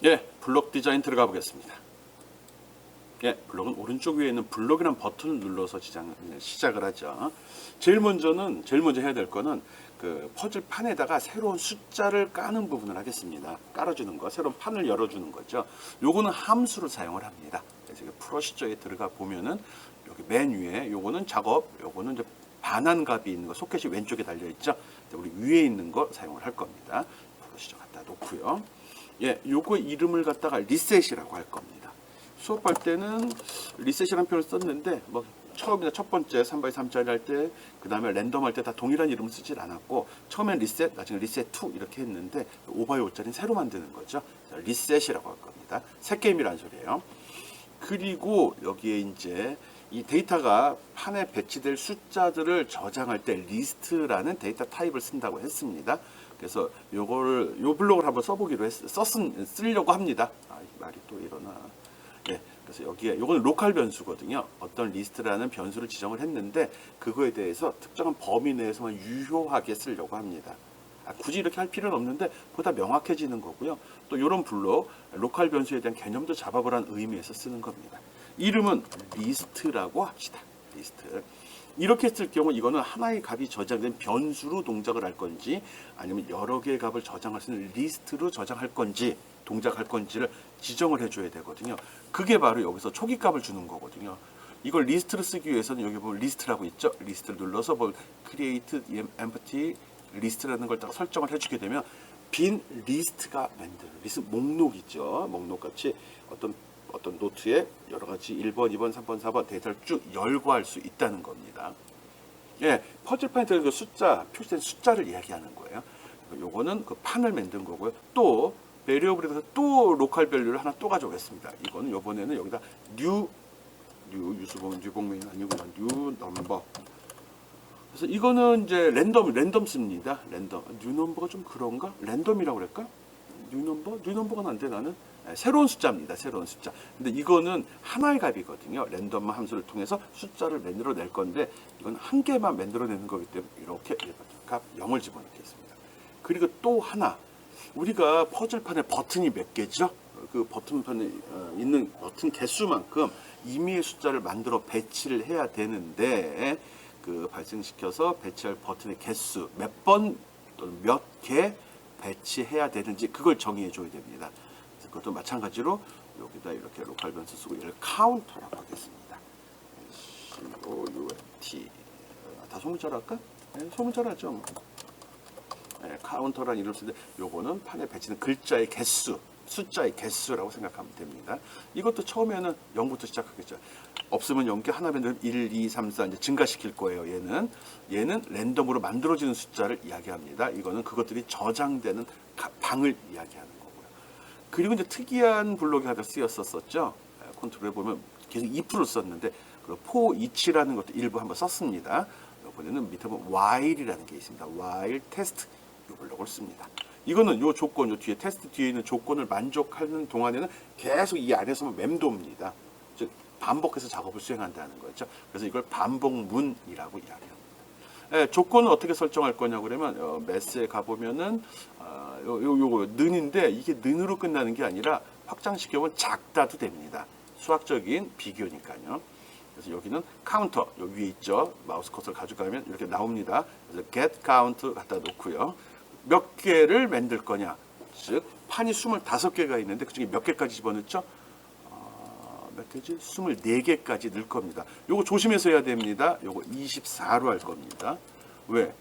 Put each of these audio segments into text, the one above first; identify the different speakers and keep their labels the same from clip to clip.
Speaker 1: 예, 블록 디자인 들어가 보겠습니다. 예, 블록은 오른쪽 위에 있는 블록이라는 버튼을 눌러서 시작을 하죠. 제일 먼저 해야 될 거는 그 퍼즐 판에다가 새로운 숫자를 까는 부분을 하겠습니다. 깔아주는 거, 새로운 판을 열어주는 거죠. 요거는 함수를 사용을 합니다. 그래서 프로시저에 들어가 보면은 여기 맨 위에 요거는 작업, 요거는 이제 반환값이 있는 거, 소켓이 왼쪽에 달려 있죠. 우리 위에 있는 거 사용을 할 겁니다. 프로시저 갖다 놓고요. 예, 요거 이름을 갖다가 리셋이라고 할 겁니다. 수업할 때는 리셋이라는 표현을 썼는데 뭐 처음이나 첫 번째 3x3짜리 할 때, 그 다음에 랜덤 할 때 다 동일한 이름을 쓰질 않았고, 처음엔 리셋, 나중에 리셋2 이렇게 했는데 5x5짜리는 새로 만드는 거죠. 리셋이라고 할 겁니다. 새 게임이라는 소리예요. 그리고 여기에 이제 이 데이터가 판에 배치될 숫자들을 저장할 때 리스트라는 데이터 타입을 쓴다고 했습니다. 그래서 요 블록을 한번 써보기로 쓰려고 합니다. 아, 이 말이 또 이러나. 예, 그래서 여기에 요거는 로컬 변수거든요. 어떤 리스트라는 변수를 지정을 했는데 그거에 대해서 특정한 범위 내에서만 유효하게 쓰려고 합니다. 굳이 이렇게 할 필요는 없는데 보다 명확해지는 거고요. 또 이런 블록, 로컬 변수에 대한 개념도 잡아보라는 의미에서 쓰는 겁니다. 이름은 리스트라고 합시다. 리스트. 이렇게 쓸 경우 이거는 하나의 값이 저장된 변수로 동작을 할 건지, 아니면 여러 개의 값을 저장할 수 있는 리스트로 저장할 건지, 동작할 건지를 지정을 해줘야 되거든요. 그게 바로 여기서 초기 값을 주는 거거든요. 이걸 리스트를 쓰기 위해서는 여기 보면 리스트라고 있죠. 리스트를 눌러서 create empty 리스트라는 걸 딱 설정을 해주게 되면 빈 리스트가 리스트 목록이죠. 목록같이 어떤 노트에 여러 가지 1번, 2번, 3번, 4번 데이터를 쭉 열거할 수 있다는 겁니다. 예, 퍼즐 판에 들어간 표시된 숫자를 이야기하는 거예요. 요거는 그 판을 만든 거고요. 또 베리어블에 대해서 또 로컬 밸류를 하나 또 가져오겠습니다. 이거는 요번에는 여기다 뉴봉면이 아니구나. 뉴 넘버. 그래서 이거는 이제 랜덤 씁니다. 랜덤. 뉴 넘버가 좀 그런가? 랜덤이라고 그럴까? 뉴 넘버가 안 돼, 나는. 새로운 숫자입니다. 새로운 숫자. 근데 이거는 하나의 값이거든요. 랜덤 함수를 통해서 숫자를 만들어낼 건데, 이건 한 개만 만들어내는 거기 때문에 이렇게 값 0을 집어넣겠습니다. 그리고 또 하나, 우리가 퍼즐판에 버튼이 몇 개죠? 그 버튼판에 있는 버튼 개수만큼 임의의 숫자를 만들어 배치를 해야 되는데, 그 발생시켜서 배치할 버튼의 개수 몇 번 또는 몇 개 배치해야 되는지 그걸 정의해 줘야 됩니다. 그래서 그것도 마찬가지로 여기다 이렇게 로컬 변수 쓰고 이걸 카운터라고 하겠습니다. COUNT. 다 소문자로 할까? 네, 소문자로 하죠. 뭐. 네, 카운터라는 이름을 쓰는데 요거는 판에 배치는 글자의 개수, 숫자의 개수라고 생각하면 됩니다. 이것도 처음에는 0부터 시작하겠죠. 없으면 0개, 하나 만들면 1, 2, 3, 4 이제 증가시킬 거예요. 얘는 랜덤으로 만들어지는 숫자를 이야기합니다. 이거는 그것들이 저장되는 방을 이야기하는 거고요. 그리고 이제 특이한 블록이 하나 쓰였었죠. 컨트롤에 보면 계속 if를 썼는데 그리고 for each라는 것도 일부 한번 썼습니다. 이번에는 밑에 보면 while이라는 게 있습니다. while test 이 블록을 씁니다. 이거는 요 조건, 요 뒤에 테스트 뒤에 있는 조건을 만족하는 동안에는 계속 이 안에서만 맴돕니다. 즉 반복해서 작업을 수행한다는 거죠. 그래서 이걸 반복문이라고 이야기합니다. 예, 조건은 어떻게 설정할 거냐 그러면 매스에 가보면은 요거 는인데 이게 는으로 끝나는 게 아니라 확장시켜보면 작다도 됩니다. 수학적인 비교니까요. 그래서 여기는 카운터, 요 위에 있죠. 마우스 커서를 가져가면 이렇게 나옵니다. 그래서 get count 갖다 놓고요. 몇 개를 만들 거냐. 즉 판이 25개가 있는데 그중에 몇 개까지 집어넣죠? 몇 개지? 24개까지 넣을 겁니다. 요거 조심해서 해야 됩니다. 요거 24로 할 겁니다. 왜?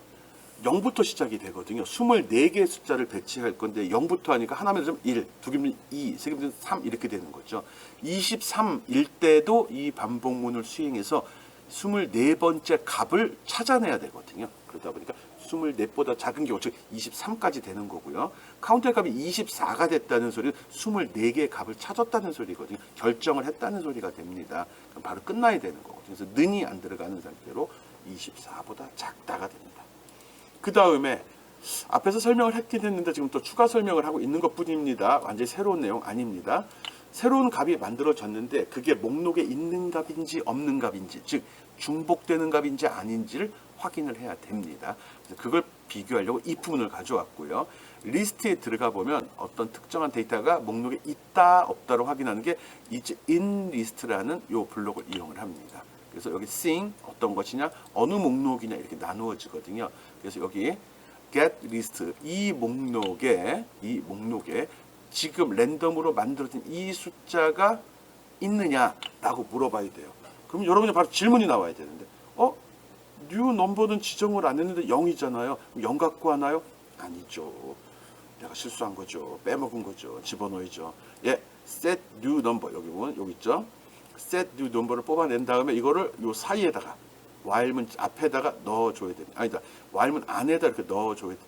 Speaker 1: 0부터 시작이 되거든요. 24개의 숫자를 배치할 건데 0부터 하니까 하나면 좀 1, 두 개면 2, 세 개면 3 이렇게 되는 거죠. 23일 때도 이 반복문을 수행해서 24번째 값을 찾아내야 되거든요. 그러다 보니까 24보다 작은 경우, 즉 23까지 되는 거고요. 카운터의 값이 24가 됐다는 소리는 24개의 값을 찾았다는 소리거든요. 결정을 했다는 소리가 됩니다. 그럼 바로 끝나야 되는 거거든요. 그래서 는이 안 들어가는 상태로 24보다 작다가 됩니다. 그 다음에 앞에서 설명을 했긴 했는데 지금 또 추가 설명을 하고 있는 것 뿐입니다. 완전히 새로운 내용 아닙니다. 새로운 값이 만들어졌는데 그게 목록에 있는 값인지 없는 값인지, 즉 중복되는 값인지 아닌지를 확인을 해야 됩니다. 그래서 그걸 비교하려고 if문을 가져왔고요. 리스트에 들어가 보면 어떤 특정한 데이터가 목록에 있다 없다를 확인하는 게 이제 inList라는 요 블록을 이용을 합니다. 그래서 여기 thing 어떤 것이냐 어느 목록이냐 이렇게 나누어지거든요. 그래서 여기 get list 이 목록에 지금 랜덤으로 만들어진 이 숫자가 있느냐라고 물어봐야 돼요. 그럼 여러분이 바로 질문이 나와야 되는데 new 넘버는 지정을 안 했는데 0이잖아요. 0 갖고 하나요? 아니죠. 내가 실수한 거죠. 빼먹은 거죠. 집어넣어야죠. 예, set new number 여기 보면 여기 있죠. set new number를 뽑아낸 다음에 이거를 요 사이에다가 while문 앞에다가 넣어줘야 됩니다. 아니다. while문 안에다 이렇게 넣어줘야 돼.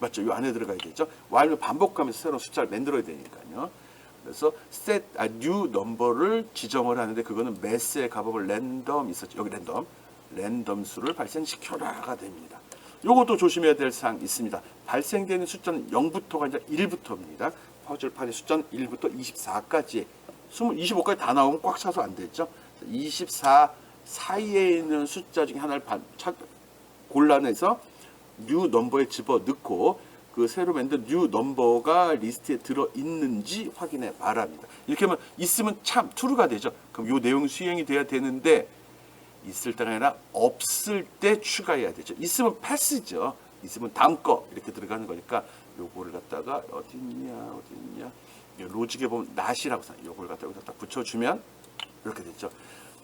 Speaker 1: 맞죠? 요 안에 들어가야 되죠. while문 반복하면서 새로운 숫자를 만들어야 되니까요. 그래서 set new number를 지정을 하는데 그거는 mass의 값을 랜덤 있었죠. 여기 랜덤 수를 발생시켜라가 됩니다. 요것도 조심해야 될 사항 있습니다. 발생되는 숫자는 0부터가 아니라 1부터입니다. 퍼즐판의 숫자는 1부터 24까지 25까지 다 나오면 꽉 차서 안 되죠. 24 사이에 있는 숫자 중에 하나를 골라내서 new 넘버에 집어넣고 그 새로 만든 new 넘버가 리스트에 들어있는지 확인해 바랍니다. 이렇게 하면 있으면 참 true가 되죠. 그럼 요 내용 수행이 돼야 되는데 있을 때가 아니라 없을 때 추가해야 되죠. 있으면 패스죠. 있으면 다음 거 이렇게 들어가는 거니까 요거를 갖다가 어디 있냐 로직에 보면 not이라고 써. 요걸 갖다가 붙여주면 이렇게 됐죠.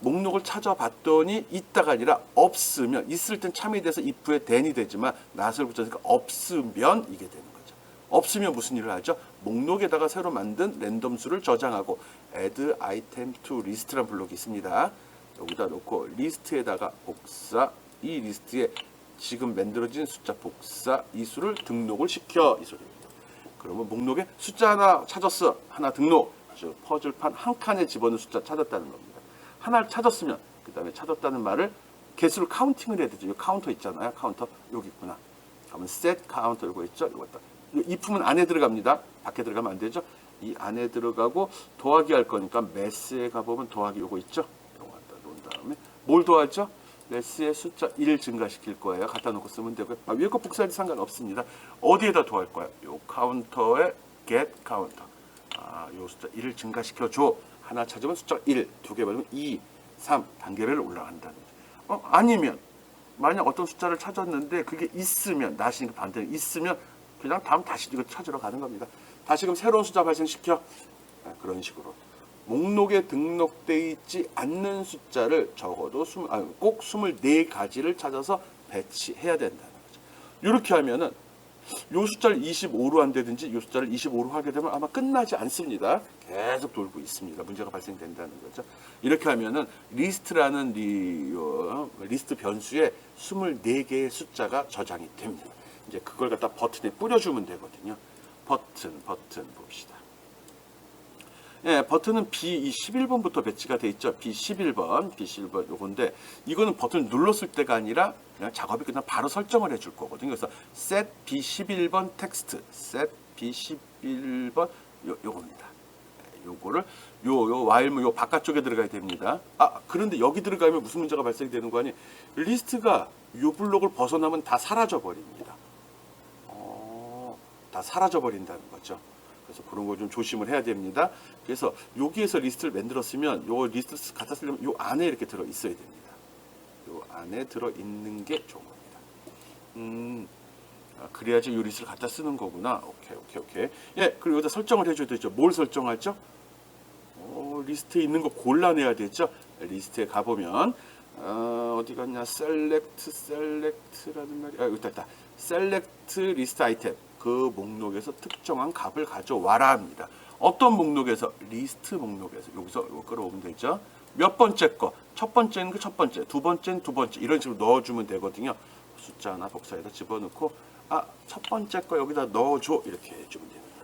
Speaker 1: 목록을 찾아봤더니 있다가 아니라 없으면 있을 땐 참이 돼서 if에 then이 되지만 not을 붙여서 없으면 이게 되는 거죠. 없으면 무슨 일을 하죠? 목록에다가 새로 만든 랜덤 수를 저장하고 add item to list라는 블록이 있습니다. 여기다 놓고 리스트에다가 복사 이 리스트에 지금 만들어진 숫자 복사 이 수를 등록을 시켜 이 소리입니다. 그러면 목록에 숫자 하나 찾았어. 하나 등록. 즉 퍼즐판 한 칸에 집어넣은 숫자 찾았다는 겁니다. 하나를 찾았으면 그 다음에 찾았다는 말을 개수를 카운팅을 해야 되죠. 이 카운터 있잖아요. 카운터 여기 있구나. 그러면 set 카운터 이거 있죠. 이거 딱. if는 안에 들어갑니다. 밖에 들어가면 안 되죠. 이 안에 들어가고 더하기 할 거니까 mass에 가보면 더하기 요거 있죠. 다음에 뭘 더하죠? 매스의 숫자 1 증가시킬 거예요. 갖다 놓고 쓰면 되고요. 위에 거 복사해도 상관없습니다. 어디에다 더할 거예요? 요 카운터에 get 카운터. 요 숫자 1을 증가시켜줘. 하나 찾으면 숫자 1, 두 개 받으면 2, 3 단계를 올라간다는 거죠. 아니면 만약 어떤 숫자를 찾았는데 그게 있으면 나시니까 반대로 있으면 그냥 다음 다시 이거 찾으러 가는 겁니다. 다시금 새로운 숫자 발생시켜. 그런 식으로. 목록에 등록되어 있지 않는 숫자를 적어도 꼭 24가지를 찾아서 배치해야 된다는 거죠. 이렇게 하면은 요 숫자를 25로 한다든지 요 숫자를 25로 하게 되면 아마 끝나지 않습니다. 계속 돌고 있습니다. 문제가 발생된다는 거죠. 이렇게 하면은 리스트라는 리스트 변수에 24개의 숫자가 저장이 됩니다. 이제 그걸 갖다 버튼에 뿌려주면 되거든요. 버튼 봅시다. 예, 버튼은 B11번부터 배치가 돼 있죠. B11번 요건데 이거는 버튼을 눌렀을 때가 아니라 그냥 작업이 끝나면 바로 설정을 해줄 거거든요. 그래서 set B11번 텍스트, set B11번 요겁니다. 요거를 요 while문 요 바깥쪽에 들어가야 됩니다. 그런데 여기 들어가면 무슨 문제가 발생되는 거 아니? 리스트가 요 블록을 벗어나면 다 사라져 버립니다. 다 사라져 버린다는 거죠. 그래서 그런 거 좀 조심을 해야 됩니다. 그래서 여기에서 리스트를 만들었으면 요 리스트를 갖다 쓰려면 요 안에 이렇게 들어 있어야 됩니다. 요 안에 들어 있는 게 좋은 겁니다. 그래야지 요 리스트를 갖다 쓰는 거구나. 오케이. 예, 그리고 여기다 설정을 해줘야 되죠. 뭘 설정하죠? 리스트에 있는 거 골라내야 되죠. 리스트에 가보면 어디 갔냐? select라는 말이 여기 있다. select list item. 그 목록에서 특정한 값을 가져와라 합니다. 어떤 목록에서? 리스트 목록에서. 여기서 이거 끌어오면 되죠. 몇 번째 거? 첫 번째는 그 첫 번째, 두 번째는 두 번째. 이런 식으로 넣어주면 되거든요. 숫자 하나 복사에다 집어넣고 첫 번째 거 여기다 넣어줘. 이렇게 해주면 됩니다.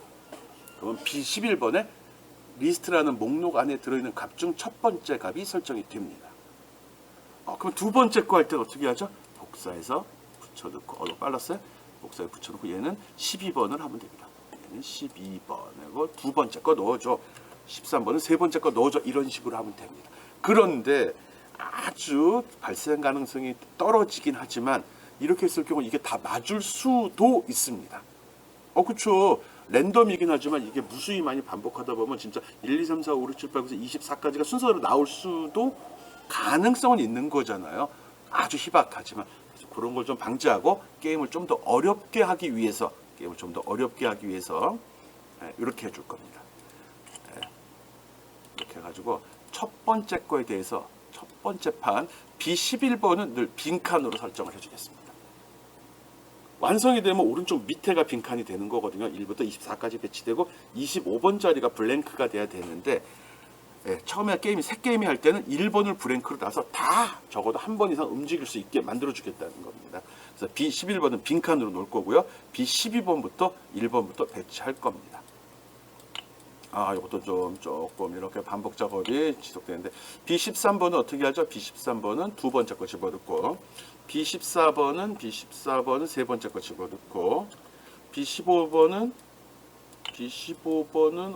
Speaker 1: 그러면 B11번에 리스트라는 목록 안에 들어있는 값 중 첫 번째 값이 설정이 됩니다. 그럼 두 번째 거 할 때 어떻게 하죠? 복사해서 붙여넣고 빨랐어요? 복사에 붙여놓고 얘는 12번을 하면 됩니다. 얘는 12번이고 두 번째 거 넣어줘. 13번은 세 번째 거 넣어줘. 이런 식으로 하면 됩니다. 그런데 아주 발생 가능성이 떨어지긴 하지만 이렇게 했을 경우 이게 다 맞을 수도 있습니다. 그쵸. 랜덤이긴 하지만 이게 무수히 많이 반복하다 보면 진짜 1, 2, 3, 4, 5, 6, 7, 8, 9, 10, 24까지가 순서로 나올 수도 가능성은 있는 거잖아요. 아주 희박하지만. 그래서 그런 걸 좀 방지하고 게임을 좀 더 어렵게 하기 위해서 이렇게 해줄 겁니다. 이렇게 해가지고 첫 번째 거에 대해서 첫 번째 판 B11번은 늘 빈칸으로 설정을 해주겠습니다. 완성이 되면 오른쪽 밑에가 빈칸이 되는 거거든요. 1부터 24까지 배치되고 25번 자리가 블랭크가 돼야 되는데 처음에 새 게임이 할 때는 1번을 블랭크로 놔서 다 적어도 한 번 이상 움직일 수 있게 만들어 주겠다는 겁니다. 그래서 B11번은 빈칸으로 놓을 거고요. B12번부터 1번부터 배치할 겁니다. 이것도 조금 이렇게 반복 작업이 지속되는데 B13번은 어떻게 하죠? B13번은 두 번째 거 집어넣고 B14번은 세 번째 거 집어넣고 B15번은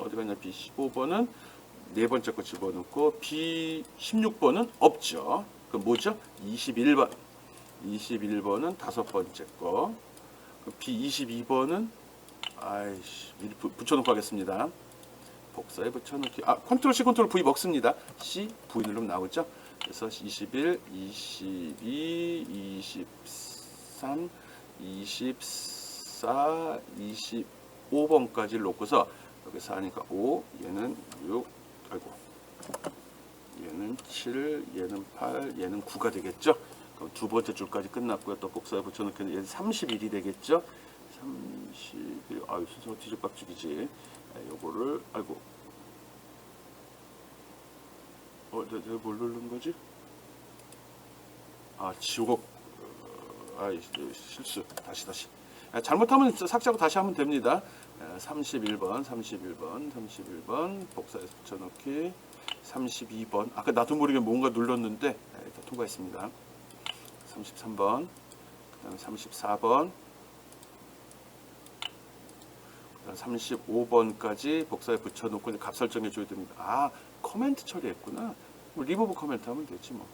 Speaker 1: 어디 갔냐? B15번은 네 번째 거 집어넣고 B16번은 없죠. 그럼 뭐죠? 21번은 다섯 번째 거. B22번은 미리 붙여놓고 하겠습니다. 복사에 붙여넣기. 컨트롤 C, 컨트롤 V 먹습니다. C, V 누르면 나오죠. 그래서 21, 22, 23, 24, 25번까지 놓고서 여기 4니까 5, 얘는 6, 얘는 7, 얘는 8, 얘는 9가 되겠죠. 그럼 두 번째 줄까지 끝났고요. 또 복사에 붙여넣기는 얘는 31이 되겠죠. 31, 순서가 뒤죽박죽이지. 요거를 내가 뭘 누른 거지? 지우고 실수. 다시. 잘못하면 삭제하고 다시 하면 됩니다. 31번 복사해서 붙여넣기. 32번 아까 나도 모르게 뭔가 눌렀는데 통과했습니다. 33번, 그다음 34번, 그다음 35번까지 복사에 붙여놓고 이제 값 설정해 줘야 됩니다. 커멘트 처리했구나. 리무브 커멘트 하면 되지 뭐.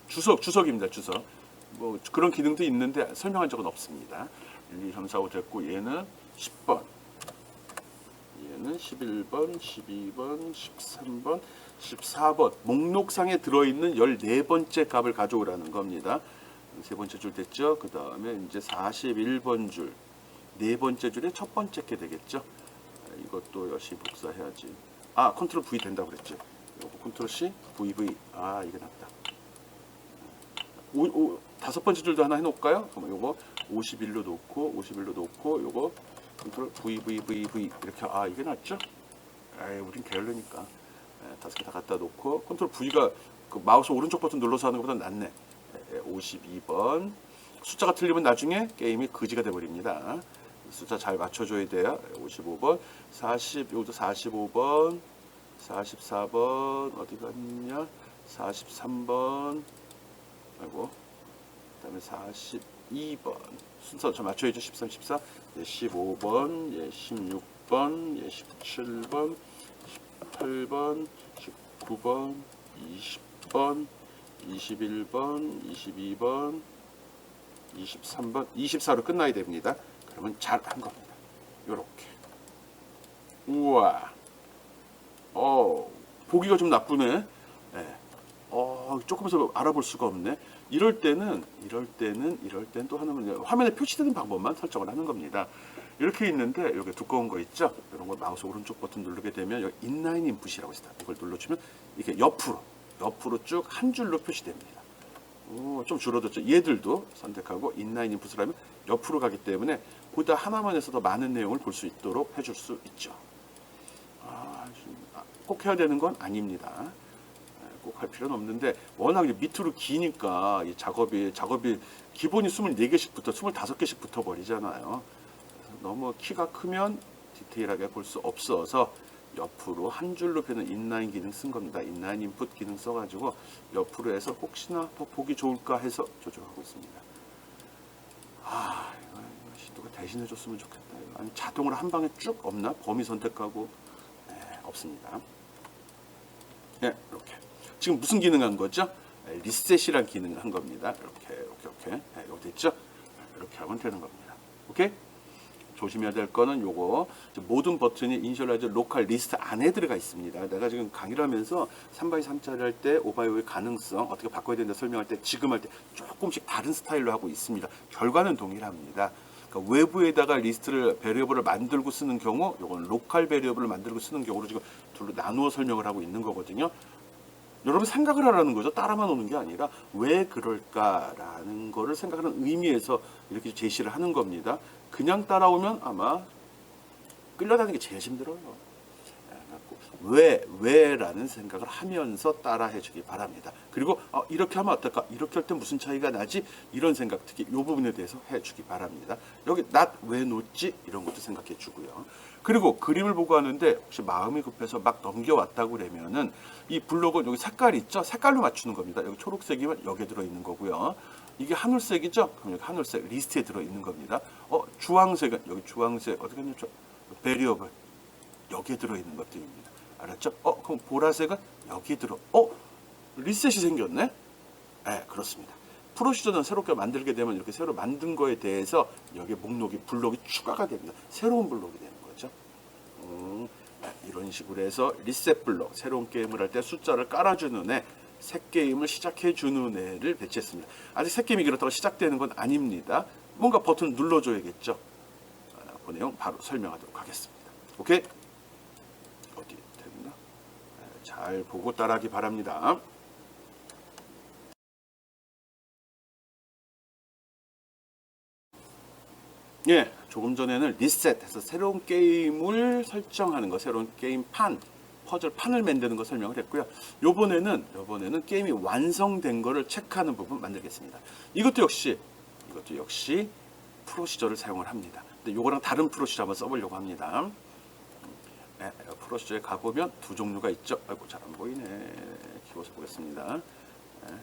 Speaker 1: 주석입니다. 주석. 뭐 그런 기능도 있는데 설명한 적은 없습니다. 1, 2, 3, 4, 5 됐고 얘는 10번, 얘는 11번, 12번, 13번, 14번 목록상에 들어있는 14번째 값을 가져오라는 겁니다. 세 번째 줄 됐죠. 그 다음에 이제 41번 줄, 네 번째 줄의 첫 번째 게 되겠죠. 이것도 열심히 복사해야지. 컨트롤 V 된다고 그랬죠. 요거 컨트롤 C, VV. 이게 낫다. 다섯 번째 줄도 하나 해놓을까요? 그럼 요거 51로 놓고 요거 컨트롤 VVVV 이렇게 이게 낫죠? 우린 게을르니까 다섯 개 다 갖다 놓고 컨트롤 V가 그 마우스 오른쪽 버튼 눌러서 하는 것보다 낫네. 52번 숫자가 틀리면 나중에 게임이 거지가 돼버립니다. 숫자 잘 맞춰줘야 돼요. 55번 여기도 45번 44번 어디 갔냐 43번 그다음에 42번 순서 좀 맞춰야죠. 13, 14, 15번, 16번, 17번, 18번, 19번, 20번, 21번, 22번, 23번, 24로 끝나야 됩니다. 그러면 잘 한 겁니다. 요렇게. 우와. 보기가 좀 나쁘네. 조금에서 알아볼 수가 없네. 이럴 때는 또 하나는 화면에 표시되는 방법만 설정을 하는 겁니다. 이렇게 있는데 여기 두꺼운 거 있죠? 이런 거 마우스 오른쪽 버튼 누르게 되면 여기 인라인 인풋이라고 있습니다. 이걸 눌러주면 이게 옆으로 쭉 한 줄로 표시됩니다. 좀 줄어들죠. 얘들도 선택하고 인라인 인풋을 하면 옆으로 가기 때문에 보다 하나만 해서 더 많은 내용을 볼 수 있도록 해줄 수 있죠. 꼭 해야 되는 건 아닙니다. 꼭 할 필요는 없는데 워낙 밑으로 기니까 이 작업이 기본이 24개씩부터 25개씩 붙어버리잖아요. 너무 키가 크면 디테일하게 볼 수 없어서 옆으로 한 줄로 펴는 인라인 기능 쓴 겁니다. 인라인 인풋 기능 써가지고 옆으로 해서 혹시나 더 보기 좋을까 해서 조정하고 있습니다. 이거 누가 대신해 줬으면 좋겠다. 아니 자동으로 한 방에 쭉 없나? 범위 선택하고 없습니다. 이렇게. 지금 무슨 기능 한 거죠? 리셋이란 기능을 한 겁니다. 이렇게. 이거 됐죠? 이렇게 하면 되는 겁니다. 오케이? 조심해야 될 거는 요거 모든 버튼이 이니셜라이즈 로컬 리스트 안에 들어가 있습니다. 내가 지금 강의를 하면서 3x3짜리 할 때 오바이오의 가능성 어떻게 바꿔야 되는지 설명할 때 지금 할 때 조금씩 다른 스타일로 하고 있습니다. 결과는 동일합니다. 그러니까 외부에다가 리스트를 베리어블을 만들고 쓰는 경우, 요건 로컬 베리어블을 만들고 쓰는 경우로 지금 둘로 나누어 설명을 하고 있는 거거든요. 여러분 생각을 하라는 거죠. 따라만 오는 게 아니라 왜 그럴까라는 거를 생각하는 의미에서 이렇게 제시를 하는 겁니다. 그냥 따라오면 아마 끌려다니는 게 제일 힘들어요. 왜라는 생각을 하면서 따라해 주기 바랍니다. 그리고 이렇게 하면 어떨까? 이렇게 할 때 무슨 차이가 나지? 이런 생각 특히 이 부분에 대해서 해 주기 바랍니다. 여기 낫 왜 놓지? 이런 것도 생각해 주고요. 그리고 그림을 보고 하는데 혹시 마음이 급해서 막 넘겨왔다고 그러면은 이 블록은 여기 색깔 있죠? 색깔로 맞추는 겁니다. 여기 초록색이면 여기에 들어있는 거고요. 이게 하늘색이죠? 그럼 여기 하늘색 리스트에 들어있는 겁니다. 주황색은 여기 주황색 어떻게 하냐? 베리어블 여기에 들어있는 것들입니다. 알았죠? 그럼 보라색은 여기에 들어. 리셋이 생겼네? 네, 그렇습니다. 프로시저는 새롭게 만들게 되면 이렇게 새로 만든 거에 대해서 여기 목록이, 블록이 추가가 됩니다. 새로운 블록이 되는 거죠. 이런 식으로 해서 리셋 블록, 새로운 게임을 할 때 숫자를 깔아주는 애, 새 게임을 시작해주는 애를 배치했습니다. 아직 새 게임이 그렇다고 시작되는 건 아닙니다. 뭔가 버튼 눌러줘야겠죠. 그 내용 바로 설명하도록 하겠습니다. 오케이? 어디 됐나? 잘 보고 따라하기 바랍니다. 예, 조금 전에는 리셋해서 새로운 게임을 설정하는 거, 새로운 게임 판, 퍼즐 판을 만드는 거 설명을 했고요. 요번에는 게임이 완성된 거를 체크하는 부분 만들겠습니다. 이것도 역시 프로시저를 사용을 합니다. 근데 요거랑 다른 프로시저 한번 써보려고 합니다. 네, 프로시저에 가보면 두 종류가 있죠. 아이고 잘 안 보이네. 키워서 보겠습니다. 네,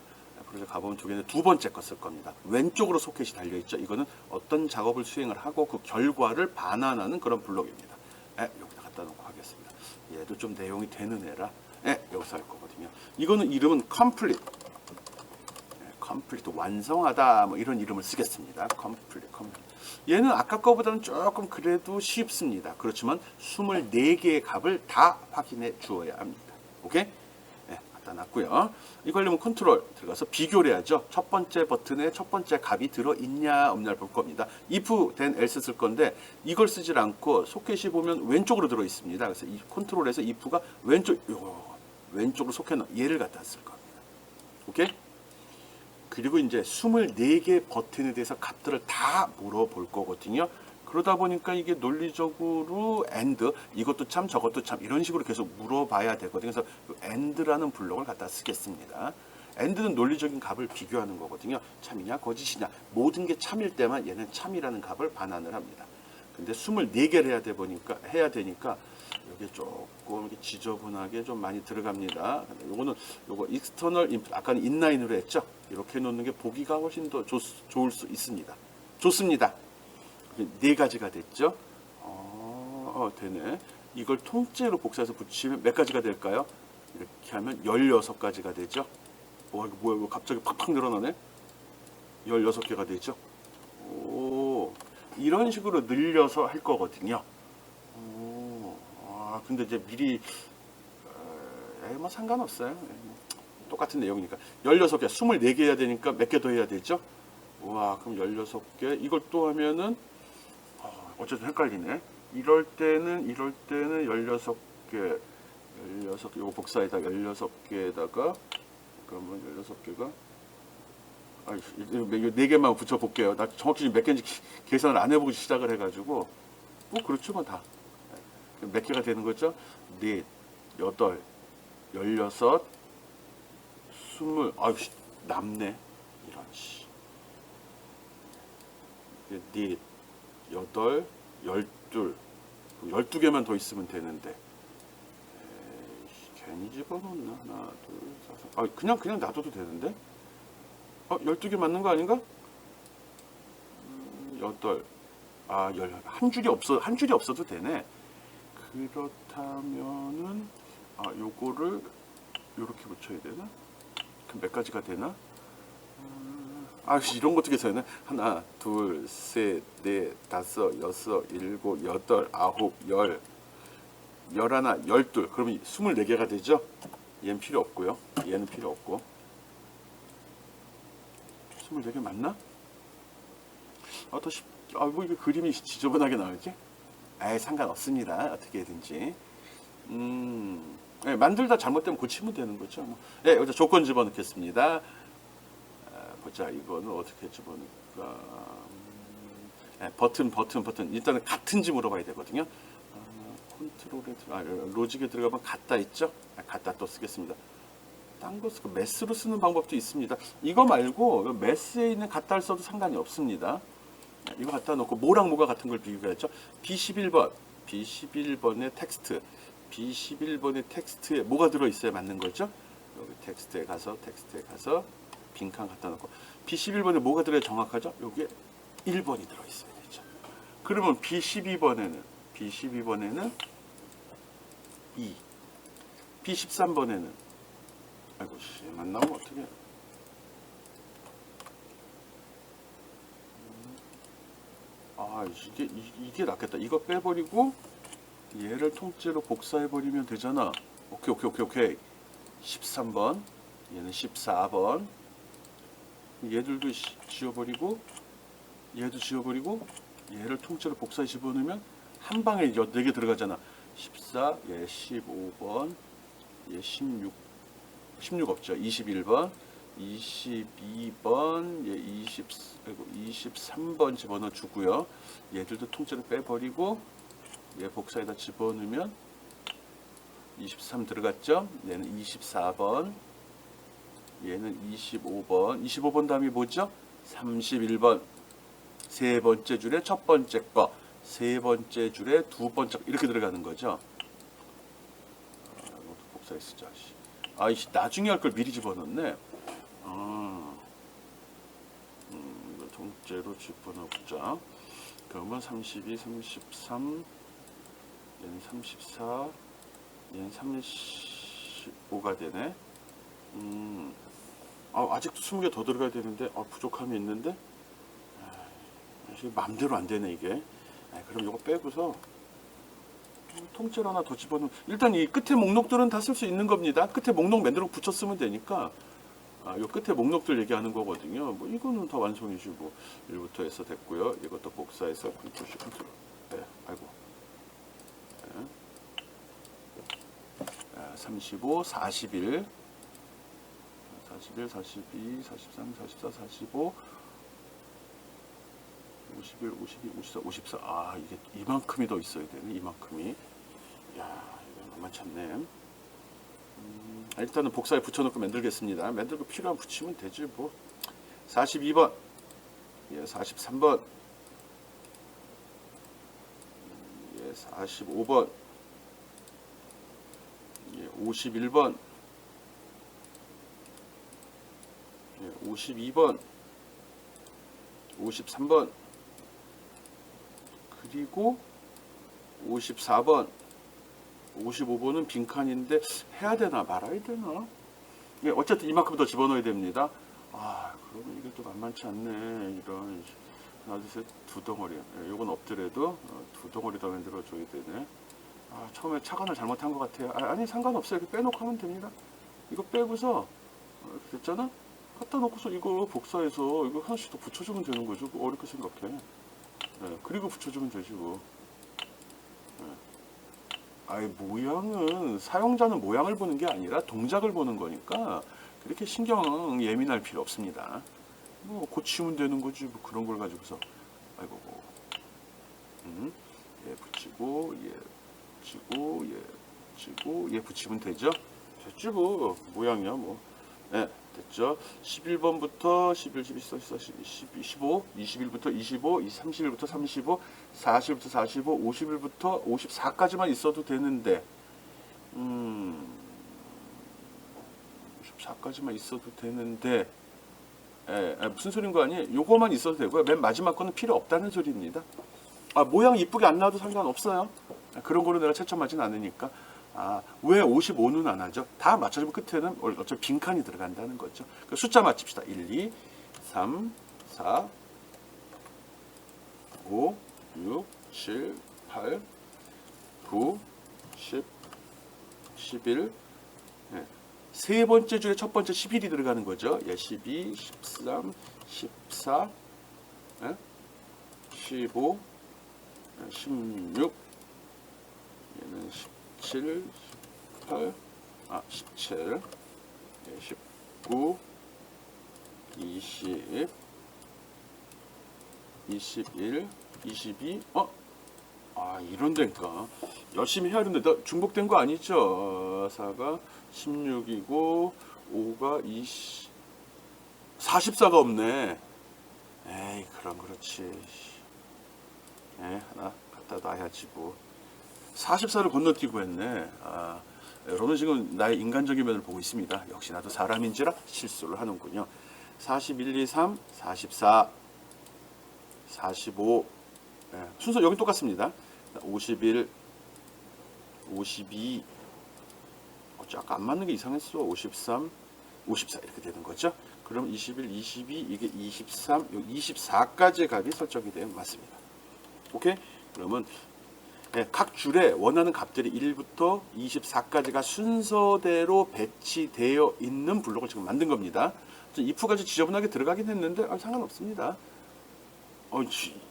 Speaker 1: 프로시저 가보면 두 개는 두 번째 거 쓸 겁니다. 왼쪽으로 소켓이 달려 있죠. 이거는 어떤 작업을 수행을 하고 그 결과를 반환하는 그런 블록입니다. 네, 여기다 갖다 놓고 하겠습니다. 얘도 좀 내용이 되는 애라 여기서 할 거거든요. 이거는 이름은 complete. complete 완성하다 뭐 이런 이름을 쓰겠습니다. complete. 얘는 아까 거보다는 조금 그래도 쉽습니다. 그렇지만 24개의 값을 다 확인해 주어야 합니다. 오케이? 네, 갖다 놨고요. 이거 하려면 컨트롤 들어가서 비교를 해야죠. 첫 번째 버튼에 첫 번째 값이 들어있냐 없냐를 볼 겁니다. if then else 쓸 건데 이걸 쓰질 않고 소켓이 보면 왼쪽으로 들어 있습니다. 그래서 이 컨트롤에서 if가 왼쪽으로 소켓 얘를 갖다 쓸 겁니다. 오케이? 그리고 이제 24개 버튼에 대해서 값들을 다 물어볼 거거든요. 그러다 보니까 이게 논리적으로 and 이것도 참 저것도 참 이런 식으로 계속 물어봐야 되거든요. 그래서 and라는 블록을 갖다 쓰겠습니다. and는 논리적인 값을 비교하는 거거든요. 참이냐 거짓이냐 모든 게 참일 때만 얘는 참이라는 값을 반환을 합니다. 근데 24개를 해야 되니까 여기 조금 이렇게 지저분하게 좀 많이 들어갑니다. 요거 external input 아까는 inline으로 했죠. 이렇게 놓는 게 보기가 훨씬 더 좋을 수 있습니다. 좋습니다. 네 가지가 됐죠. 되네. 이걸 통째로 복사해서 붙이면 몇 가지가 될까요? 이렇게 하면 16가지가 되죠. 이거 뭐야, 이거 갑자기 팍팍 늘어나네. 16개가 되죠. 이런 식으로 늘려서 할 거거든요. 근데 이제 미리 뭐 상관없어요. 똑같은 내용이니까 16개, 24개 해야 되니까 몇 개 더 해야 되죠? 와, 그럼 16개 이걸 또 하면은 어쨌든 헷갈리네. 이럴 때는 16개 이거 복사에다 16개에다가 그러면 16개가 이거 4개만 붙여볼게요. 나 정확히 몇 개인지 계산을 안 해보고 시작을 해가지고 그렇죠 뭐 다. 몇 개가 되는 거죠? 4, 8, 16, 20, 남네. 이런 씨. 4, 8, 12, 12개만 더 있으면 되는데. 괜히 집어넣나? 하나, 둘, 4, 그냥 놔둬도 되는데? 12개 맞는 거 아닌가? 8, 한 줄이 없어도 되네. 그렇다면은 요거를 요렇게 붙여야 되나? 그럼 몇 가지가 되나? 아, 이런 거 어떻게 써야 되나? 하나, 둘, 셋, 넷, 다섯, 여섯, 일곱, 여덟, 아홉, 열, 열하나, 열둘. 그러면 24개가 되죠? 얘는 필요 없고요. 얘는 필요 없고. 24개 맞나? 뭐 이게 그림이 지저분하게 나오지? 아예 상관없습니다. 어떻게든지. 네, 만들다 잘못되면 고치면 되는 거죠. 뭐. 네, 여기서 조건 집어넣겠습니다. 보자, 이거는 어떻게 집어넣을까? 네, 버튼. 일단은 같은지 물어봐야 되거든요. 컨트롤에 로직에 들어가면 같다 있죠? 같다 또 쓰겠습니다. 딴 거 쓰고 매스로 쓰는 방법도 있습니다. 이거 말고 매스에 있는 같다를 써도 상관이 없습니다. 이거 갖다 놓고 뭐랑 뭐가 같은 걸 비교해야죠. B11번의 텍스트. B11번의 텍스트에 뭐가 들어있어야 맞는 거죠? 여기 텍스트에 가서 빈칸 갖다 놓고 B11번에 뭐가 들어야 정확하죠? 여기에 1번이 들어있어야 되죠. 그러면 B12번에는 2, B13번에는 아이고 얘만 나오면 어떡해. 아, 이게 낫겠다. 이거 빼버리고 얘를 통째로 복사해버리면 되잖아. 오케이. 13번, 얘는 14번. 얘들도 지워버리고, 얘도 지워버리고, 얘를 통째로 복사해 집어넣으면 한 방에 4개 들어가잖아. 14, 얘 15번, 얘 16 없죠. 21번, 22번, 얘 23번 집어넣어 주고요. 얘들도 통째로 빼버리고 얘 복사에다 집어넣으면 23 들어갔죠. 얘는 24번, 얘는 25번 다음이 뭐죠? 31번. 세 번째 줄에 첫 번째 거, 세 번째 줄에 두 번째 거 이렇게 들어가는 거죠. 이것도 복사해 쓰자. 아이씨, 나중에 할 걸 미리 집어넣네. 이거 통째로 집어넣자. 그러면 32, 33, 얘는 34, 얘는 35가 되네. 아직도 20개 더 들어가야 되는데, 부족함이 있는데, 마음대로 안 되네, 이게. 그럼 이거 빼고서, 통째로 하나 더 집어넣으면, 일단 이 끝에 목록들은 다 쓸 수 있는 겁니다. 끝에 목록 만들어 붙여 쓰면 되니까, 요 끝에 목록들 얘기하는 거거든요. 뭐, 이거는 다 완성이지, 뭐. 1부터 해서 됐고요. 이것도 복사해서, 컨트롤. 네, 아이고. 네. 35, 41, 42, 43, 44, 45, 51, 52, 54, 54. 이게 이만큼이 더 있어야 되네. 이만큼이. 야, 이거 만만치 않네. 일단은 복사에 붙여놓고 만들겠습니다. 만들고 필요한 붙이면 되지 뭐. 42번, 예, 43번, 예, 45번, 예, 51번, 예, 52번, 53번, 그리고 54번, 55번은 빈칸인데 해야 되나 말아야 되나? 예, 어쨌든 이만큼 더 집어넣어야 됩니다. 그러면 이게 또 만만치 않네. 이런 하나, 둘, 셋, 두 덩어리. 예, 요건 없더라도 두 덩어리 더 만들어줘야 되네. 처음에 착안을 잘못한 것 같아요. 아니 상관없어요. 이렇게 빼놓고 하면 됩니다. 이거 빼고서 이렇게 됐잖아? 갖다 놓고서 이거 복사해서 이거 하나씩 더 붙여주면 되는 거죠. 어렵게 생각해. 예, 그리고 붙여주면 되지 뭐. 모양은 사용자는 모양을 보는 게 아니라 동작을 보는 거니까 그렇게 신경 예민할 필요 없습니다. 뭐 고치면 되는 거지 뭐 그런 걸 가지고서 얘 붙이고 얘 붙이고 얘 붙이고 얘 붙이면 되죠. 됐지 뭐 모양이야 뭐. 네, 됐죠. 11번부터 11, 12, 14, 15, 21부터 25, 31부터 35, 40부터 45, 51부터 54까지만 있어도 되는데 54까지만 있어도 되는데 무슨 소린 거 아니에요? 요거만 있어도 되고요. 맨 마지막 거는 필요 없다는 소리입니다. 모양 이쁘게 안 나와도 상관없어요. 그런 거로 내가 채점하진 않으니까. 왜 55는 안 하죠? 다 맞춰주면 끝에는 어차피 빈칸이 들어간다는 거죠. 숫자 맞춥시다. 1, 2, 3, 4, 5, 6, 7, 8, 9, 10, 11. 예. 세 번째 줄에 첫 번째 11이 들어가는 거죠. 예, 12, 13, 14, 예? 15, 16, 얘는 17, 18, 17, 19, 20, 21, 22. 이런 데니까 열심히 해야 되는데 나 중복된 거 아니죠? 4가 16이고 5가 20, 44가 없네. 에이, 그럼 그렇지. 하나 갖다 놔야지 뭐. 44를 건너뛰고 했네. 여러분 지금 나의 인간적인 면을 보고 있습니다. 역시 나도 사람인지라 실수를 하는군요. 41, 2, 3, 44, 45. 순서 여기 똑같습니다. 51, 52. 아까 안 맞는 게 이상했어. 53, 54 이렇게 되는 거죠. 그럼 21, 22, 이게 23, 24까지 값이 설정이 되면 맞습니다. 오케이? 그러면 각 줄에 원하는 값들이 1부터 24까지가 순서대로 배치되어 있는 블록을 지금 만든 겁니다. if까지 지저분하게 들어가긴 했는데 상관없습니다.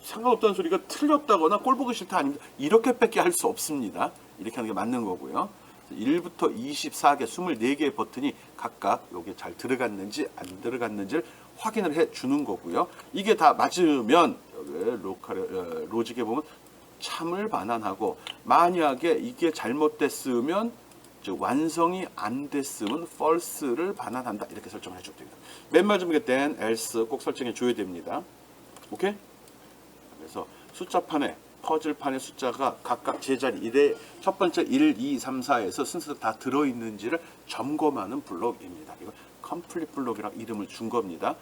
Speaker 1: 상관없다는 소리가 틀렸다거나 꼴 보기 싫다 아닙니다. 이렇게밖에 할 수 없습니다. 이렇게 하는 게 맞는 거고요. 1부터 24개, 24개의 버튼이 각각 여기에 잘 들어갔는지 안 들어갔는지를 확인을 해 주는 거고요. 이게 다 맞으면 여기 로직에 보면 참을 반환하고, 만약에 이게 잘못됐으면 즉 완성이 안 됐으면 false를 반환한다. 이렇게 설정을 해줘도 됩니다. 맨 마지막에 then, else 꼭 설정해 줘야 됩니다. 오케이? 그래서 숫자판에 퍼즐판의 숫자가 각각 제자리 1에 첫 번째 1, 2, 3, 4에서 순서대로 다 들어있는지를 점검하는 블록입니다. 이거 컴플릿 블록이라고 이름을 준 겁니다.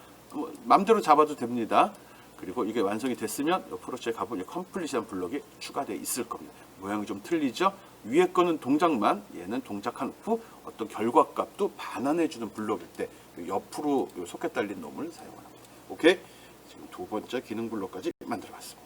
Speaker 1: 맘대로 잡아도 됩니다. 그리고 이게 완성이 됐으면 프로젝트에 가보면 컴플릿이라는 블록이 추가되어 있을 겁니다. 모양이 좀 틀리죠? 위에 거는 동작만, 얘는 동작한 후 어떤 결과값도 반환해주는 블록일 때 옆으로 속에 달린 놈을 사용합니다. 오케이? 지금 두 번째 기능 블록까지 만들어봤습니다.